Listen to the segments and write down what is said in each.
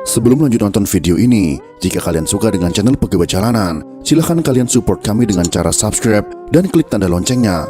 Sebelum lanjut nonton video ini, jika kalian suka dengan channel Pegawai Jalanan, silahkan kalian support kami dengan cara subscribe dan klik tanda loncengnya.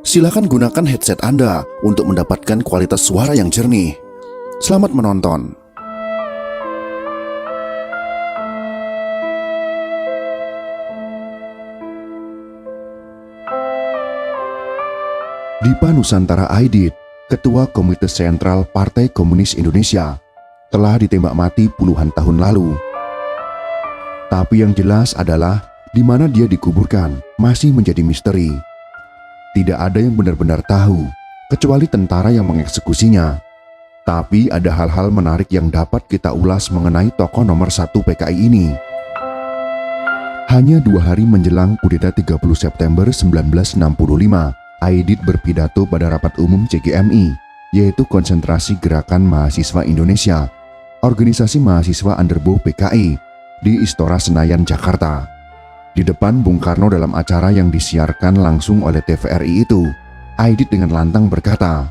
Silahkan gunakan headset Anda untuk mendapatkan kualitas suara yang jernih. Selamat menonton. Dipa Nusantara Aidit, Ketua Komite Sentral Partai Komunis Indonesia, telah ditembak mati puluhan tahun lalu. Tapi yang jelas adalah di mana dia dikuburkan masih menjadi misteri. Tidak ada yang benar-benar tahu, kecuali tentara yang mengeksekusinya. Tapi ada hal-hal menarik yang dapat kita ulas mengenai tokoh nomor 1 PKI ini. Hanya 2 hari menjelang kudeta 30 September 1965, Aidit berpidato pada rapat umum CGMI, yaitu Konsentrasi Gerakan Mahasiswa Indonesia, organisasi mahasiswa underbow PKI, di Istora Senayan, Jakarta. Di depan Bung Karno dalam acara yang disiarkan langsung oleh TVRI itu, Aidit dengan lantang berkata,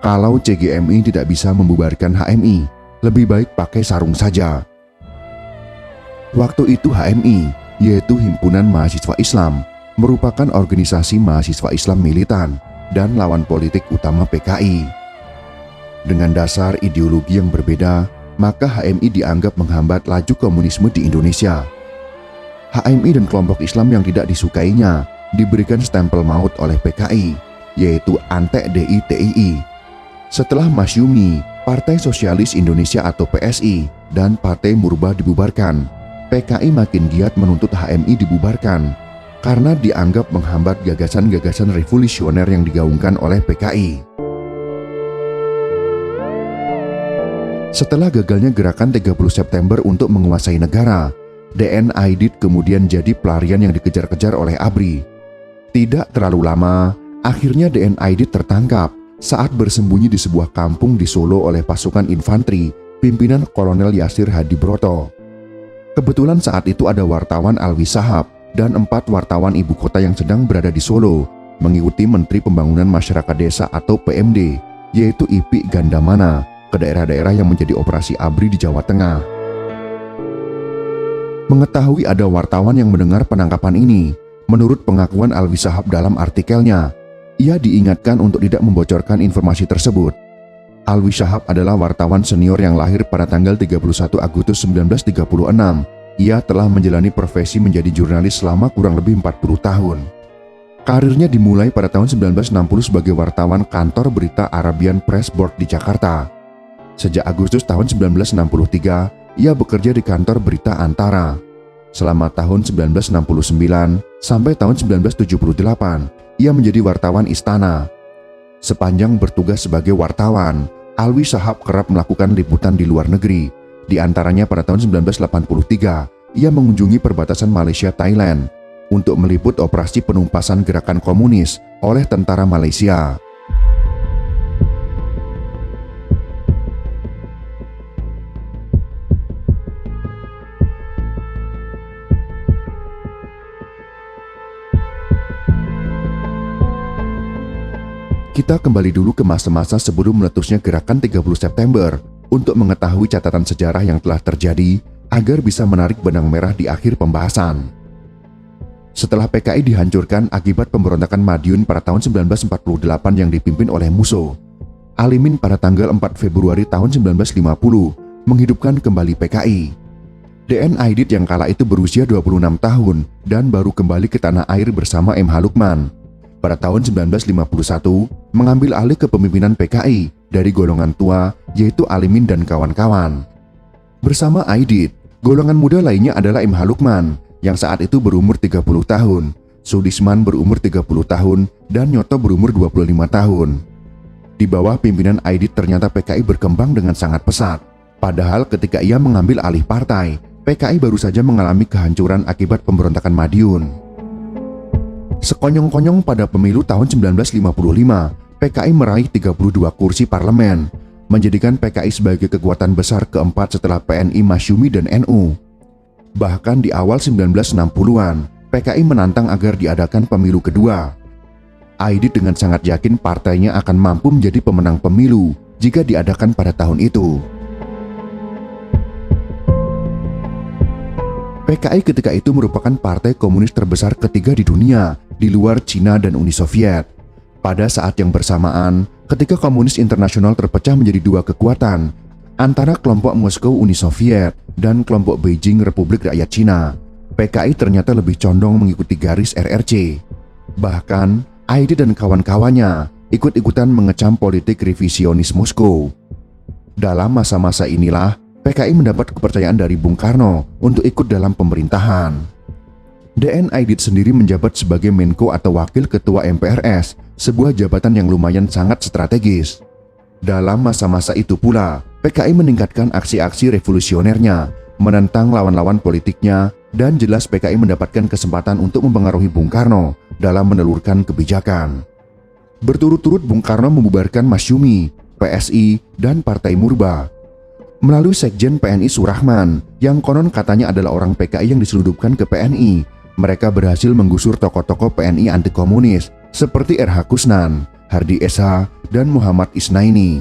kalau CGMI tidak bisa membubarkan HMI, lebih baik pakai sarung saja. Waktu itu HMI, yaitu Himpunan Mahasiswa Islam, merupakan organisasi mahasiswa Islam militan dan lawan politik utama PKI. Dengan dasar ideologi yang berbeda, maka HMI dianggap menghambat laju komunisme di Indonesia. HMI dan kelompok Islam yang tidak disukainya diberikan stempel maut oleh PKI, yaitu Antek DI-TII. Setelah Masyumi, Partai Sosialis Indonesia atau PSI, dan Partai Murba dibubarkan, PKI makin giat menuntut HMI dibubarkan karena dianggap menghambat gagasan-gagasan revolusioner yang digaungkan oleh PKI. Setelah gagalnya gerakan 30 September untuk menguasai negara, DN Aidit kemudian jadi pelarian yang dikejar-kejar oleh ABRI. Tidak terlalu lama, akhirnya DN Aidit tertangkap saat bersembunyi di sebuah kampung di Solo oleh pasukan infanteri pimpinan Kolonel Yasir Hadibroto. Kebetulan saat itu ada wartawan Alwi Shahab dan 4 wartawan ibu kota yang sedang berada di Solo mengikuti Menteri Pembangunan Masyarakat Desa atau PMD, yaitu Ipik Gandamana, ke daerah-daerah yang menjadi operasi ABRI di Jawa Tengah. Mengetahui ada wartawan yang mendengar penangkapan ini, menurut pengakuan Alwi Shahab dalam artikelnya, ia diingatkan untuk tidak membocorkan informasi tersebut. Alwi Shahab adalah wartawan senior yang lahir pada tanggal 31 Agustus 1936. Ia telah menjalani profesi menjadi jurnalis selama kurang lebih 40 tahun. Karirnya dimulai pada tahun 1960 sebagai wartawan kantor berita Arabian Press Board di Jakarta. Sejak Agustus tahun 1963, ia bekerja di kantor berita Antara. Selama tahun 1969 sampai tahun 1978, ia menjadi wartawan Istana. Sepanjang bertugas sebagai wartawan, Alwi Shahab kerap melakukan liputan di luar negeri. Di antaranya pada tahun 1983, ia mengunjungi perbatasan Malaysia-Thailand untuk meliput operasi penumpasan gerakan komunis oleh tentara Malaysia. Kita kembali dulu ke masa-masa sebelum meletusnya gerakan 30 September untuk mengetahui catatan sejarah yang telah terjadi agar bisa menarik benang merah di akhir pembahasan. Setelah PKI dihancurkan akibat pemberontakan Madiun pada tahun 1948 yang dipimpin oleh Musso, Alimin pada tanggal 4 Februari tahun 1950 menghidupkan kembali PKI. DN Aidit yang kala itu berusia 26 tahun dan baru kembali ke tanah air bersama MH Lukman, pada tahun 1951 mengambil alih kepemimpinan PKI dari golongan tua yaitu Alimin dan kawan-kawan. Bersama Aidit, golongan muda lainnya adalah MH Lukman yang saat itu berumur 30 tahun, Sudisman berumur 30 tahun, dan Nyoto berumur 25 tahun. Di bawah pimpinan Aidit ternyata PKI berkembang dengan sangat pesat. Padahal ketika ia mengambil alih partai, PKI baru saja mengalami kehancuran akibat pemberontakan Madiun. Sekonyong-konyong pada pemilu tahun 1955, PKI meraih 32 kursi parlemen, menjadikan PKI sebagai kekuatan besar keempat setelah PNI, Masyumi, dan NU. Bahkan di awal 1960-an, PKI menantang agar diadakan pemilu kedua. Aidit dengan sangat yakin partainya akan mampu menjadi pemenang pemilu jika diadakan pada tahun itu. PKI ketika itu merupakan partai komunis terbesar ketiga di dunia, di luar Cina dan Uni Soviet. Pada saat yang bersamaan, ketika komunis internasional terpecah menjadi dua kekuatan, antara kelompok Moskow Uni Soviet dan kelompok Beijing Republik Rakyat Cina, PKI ternyata lebih condong mengikuti garis RRC. Bahkan, Aidit dan kawan-kawannya ikut-ikutan mengecam politik revisionis Moskow. Dalam masa-masa inilah, PKI mendapat kepercayaan dari Bung Karno untuk ikut dalam pemerintahan. DN Aidit sendiri menjabat sebagai Menko atau Wakil Ketua MPRS, sebuah jabatan yang lumayan sangat strategis. Dalam masa-masa itu pula, PKI meningkatkan aksi-aksi revolusionernya, menentang lawan-lawan politiknya, dan jelas PKI mendapatkan kesempatan untuk mempengaruhi Bung Karno dalam menelurkan kebijakan. Berturut-turut Bung Karno membubarkan Masyumi, PSI, dan Partai Murba. Melalui Sekjen PNI Surahman, yang konon katanya adalah orang PKI yang diseludupkan ke PNI, mereka berhasil menggusur tokoh-tokoh PNI anti komunis seperti R.H. Kusnan, Hardi SH, dan Muhammad Isnaini.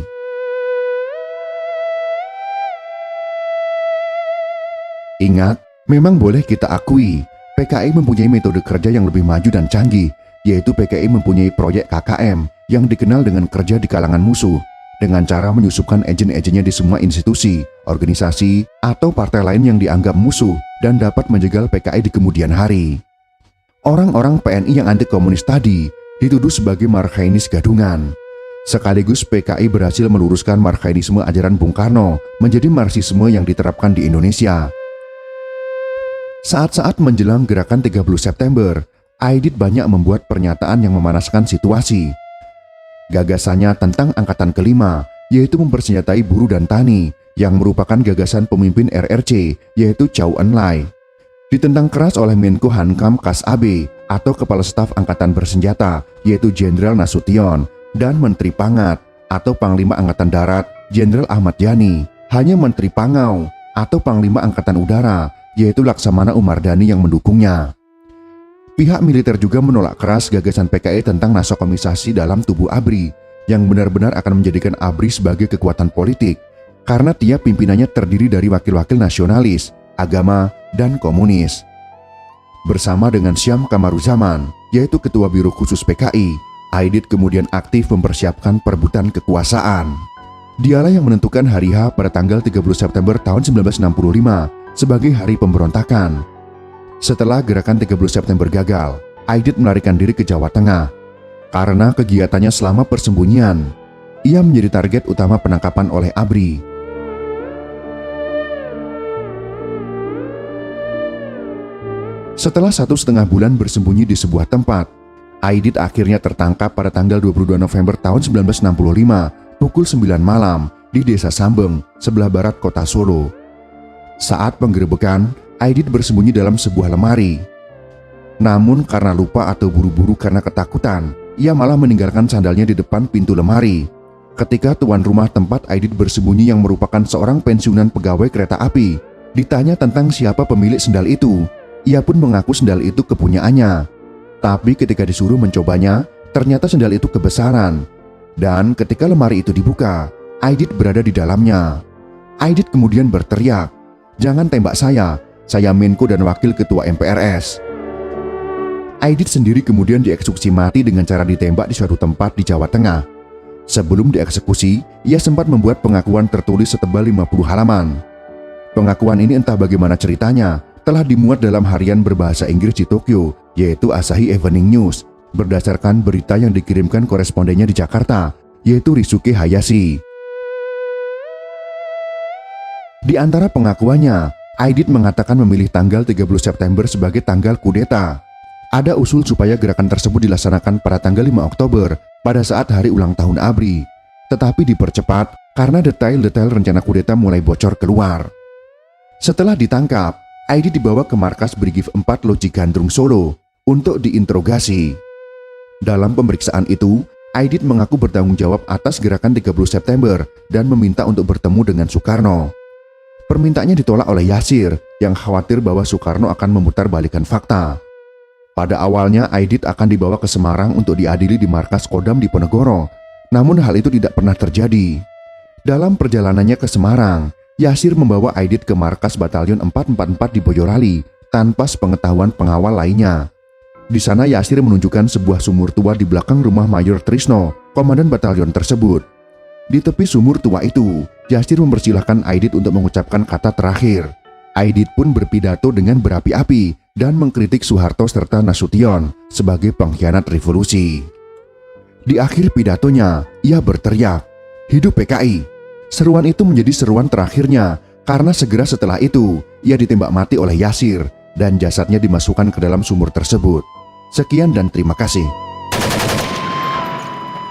Ingat, memang boleh kita akui, PKI mempunyai metode kerja yang lebih maju dan canggih, yaitu PKI mempunyai proyek KKM yang dikenal dengan kerja di kalangan musuh, dengan cara menyusupkan agen-agennya di semua institusi, organisasi, atau partai lain yang dianggap musuh dan dapat menjegal PKI di kemudian hari. Orang-orang PNI yang anti komunis tadi dituduh sebagai marxainis gadungan. Sekaligus PKI berhasil meluruskan marxainisme ajaran Bung Karno menjadi marxisme yang diterapkan di Indonesia. Saat-saat menjelang gerakan 30 September, Aidit banyak membuat pernyataan yang memanaskan situasi. Gagasannya tentang angkatan kelima, yaitu mempersenjatai buruh dan tani, yang merupakan gagasan pemimpin RRC, yaitu Chow En-lai, ditentang keras oleh Menko Hankam Kas AB atau Kepala Staf Angkatan Bersenjata, yaitu Jenderal Nasution, dan Menteri Pangat atau Panglima Angkatan Darat, Jenderal Ahmad Yani, hanya Menteri Pangau atau Panglima Angkatan Udara, yaitu Laksamana Umardani yang mendukungnya. Pihak militer juga menolak keras gagasan PKI tentang nasiokomisasi dalam tubuh ABRI, yang benar-benar akan menjadikan ABRI sebagai kekuatan politik, karena tiap pimpinannya terdiri dari wakil-wakil nasionalis, agama, dan komunis. Bersama dengan Syam Kamaruzaman, yaitu Ketua Biro Khusus PKI, Aidit kemudian aktif mempersiapkan perebutan kekuasaan. Dialah yang menentukan hari H pada tanggal 30 September tahun 1965 sebagai hari pemberontakan. Setelah gerakan 30 September gagal, Aidit melarikan diri ke Jawa Tengah. Karena kegiatannya selama persembunyian, ia menjadi target utama penangkapan oleh ABRI. Setelah 1,5 bulan bersembunyi di sebuah tempat, Aidit akhirnya tertangkap pada tanggal 22 November tahun 1965 pukul 9 malam di Desa Sambeng, sebelah barat kota Solo. Saat penggerebekan, Aidit bersembunyi dalam sebuah lemari. Namun karena lupa atau buru-buru karena ketakutan, ia malah meninggalkan sandalnya di depan pintu lemari. Ketika tuan rumah tempat Aidit bersembunyi yang merupakan seorang pensiunan pegawai kereta api ditanya tentang siapa pemilik sandal itu, ia pun mengaku sandal itu kepunyaannya. Tapi ketika disuruh mencobanya, ternyata sandal itu kebesaran. Dan ketika lemari itu dibuka, Aidit berada di dalamnya. Aidit kemudian berteriak, "Jangan tembak saya Menko dan Wakil Ketua MPRS." Aidit sendiri kemudian dieksekusi mati dengan cara ditembak di suatu tempat di Jawa Tengah. Sebelum dieksekusi, ia sempat membuat pengakuan tertulis setebal 50 halaman. Pengakuan ini entah bagaimana ceritanya, telah dimuat dalam harian berbahasa Inggris di Tokyo, yaitu Asahi Evening News, berdasarkan berita yang dikirimkan korespondennya di Jakarta, yaitu Risuke Hayashi. Di antara pengakuannya, Aidit mengatakan memilih tanggal 30 September sebagai tanggal kudeta. Ada usul supaya gerakan tersebut dilaksanakan pada tanggal 5 Oktober pada saat hari ulang tahun ABRI, tetapi dipercepat karena detail-detail rencana kudeta mulai bocor keluar. Setelah ditangkap, Aidit dibawa ke markas Brigif 4 Loji Gandrung Solo untuk diinterogasi. Dalam pemeriksaan itu, Aidit mengaku bertanggung jawab atas gerakan 30 September dan meminta untuk bertemu dengan Soekarno. Permintaannya ditolak oleh Yasir yang khawatir bahwa Soekarno akan memutarbalikkan fakta. Pada awalnya Aidit akan dibawa ke Semarang untuk diadili di markas Kodam di Ponorogo, namun hal itu tidak pernah terjadi. Dalam perjalanannya ke Semarang, Yasir membawa Aidit ke markas Batalion 444 di Boyolali tanpa sepengetahuan pengawal lainnya. Di sana Yasir menunjukkan sebuah sumur tua di belakang rumah Mayor Trisno, komandan batalion tersebut. Di tepi sumur tua itu, Yasir mempersilahkan Aidit untuk mengucapkan kata terakhir. Aidit pun berpidato dengan berapi-api dan mengkritik Soeharto serta Nasution sebagai pengkhianat revolusi. Di akhir pidatonya, ia berteriak, "Hidup PKI!" Seruan itu menjadi seruan terakhirnya karena segera setelah itu, ia ditembak mati oleh Yasir dan jasadnya dimasukkan ke dalam sumur tersebut. Sekian dan terima kasih.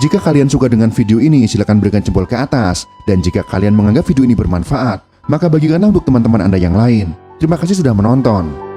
Jika kalian suka dengan video ini, silakan berikan jempol ke atas. Dan jika kalian menganggap video ini bermanfaat, maka bagikanlah untuk teman-teman Anda yang lain. Terima kasih sudah menonton.